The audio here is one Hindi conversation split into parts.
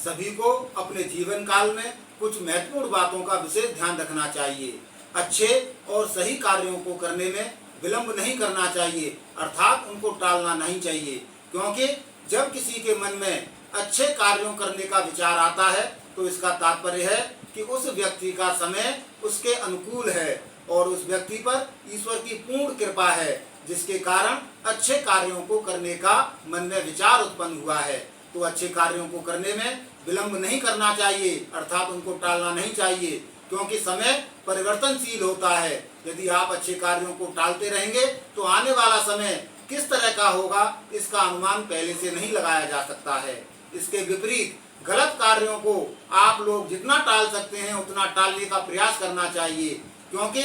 सभी को अपने जीवन काल में कुछ महत्वपूर्ण बातों का विशेष ध्यान रखना चाहिए। अच्छे और सही कार्यों को करने में विलंब नहीं करना चाहिए, अर्थात उनको टालना नहीं चाहिए, क्योंकि जब किसी के मन में अच्छे कार्यों करने का विचार आता है तो इसका तात्पर्य है कि उस व्यक्ति का समय उसके अनुकूल है और उस व्यक्ति पर ईश्वर की पूर्ण कृपा है, जिसके कारण अच्छे कार्यों को करने का मन में विचार उत्पन्न हुआ है। तो अच्छे कार्यों को करने में विलंब नहीं करना चाहिए, अर्थात उनको टालना नहीं चाहिए, क्योंकि समय परिवर्तनशील होता है। यदि आप अच्छे कार्यों को टालते रहेंगे तो आने वाला समय किस तरह का होगा इसका अनुमान पहले से नहीं लगाया जा सकता है। इसके विपरीत गलत कार्यों को आप लोग जितना टाल सकते हैं उतना टालने का प्रयास करना चाहिए, क्योंकि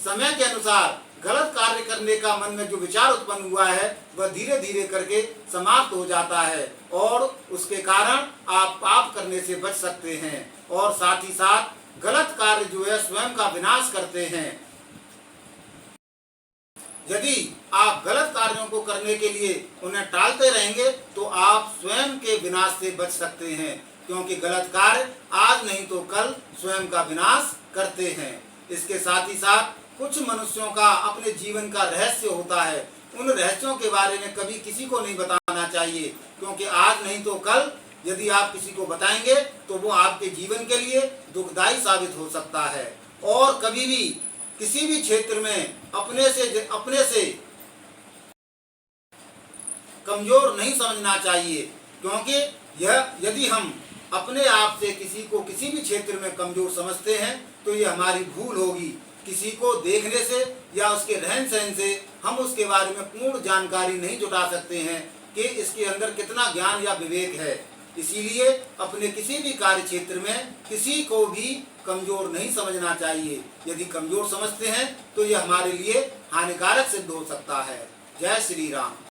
समय के अनुसार गलत कार्य करने का मन में जो विचार उत्पन्न हुआ है वह धीरे धीरे करके समाप्त हो जाता है और उसके कारण आप पाप करने से बच सकते हैं और साथ ही साथ गलत कार्य जो है स्वयं का विनाश करते हैं। यदि आप गलत कार्यों को करने के लिए उन्हें टालते रहेंगे तो आप स्वयं के विनाश से बच सकते हैं, क्योंकि गलत कार्य आज नहीं तो कल स्वयं का विनाश करते हैं। इसके साथ ही साथ कुछ मनुष्यों का अपने जीवन का रहस्य होता है, उन रहस्यों के बारे में कभी किसी को नहीं बताना चाहिए, क्योंकि आज नहीं तो कल यदि आप किसी को बताएंगे तो वो आपके जीवन के लिए दुखदायी साबित हो सकता है। और कभी भी किसी भी क्षेत्र में अपने से कमजोर नहीं समझना चाहिए, क्योंकि यदि हम अपने आप से किसी को किसी भी क्षेत्र में कमजोर समझते हैं तो ये हमारी भूल होगी। किसी को देखने से या उसके रहन सहन से हम उसके बारे में पूर्ण जानकारी नहीं जुटा सकते हैं कि इसके अंदर कितना ज्ञान या विवेक है। इसीलिए अपने किसी भी कार्य क्षेत्र में किसी को भी कमजोर नहीं समझना चाहिए। यदि कमजोर समझते हैं तो यह हमारे लिए हानिकारक सिद्ध हो सकता है। जय श्री राम।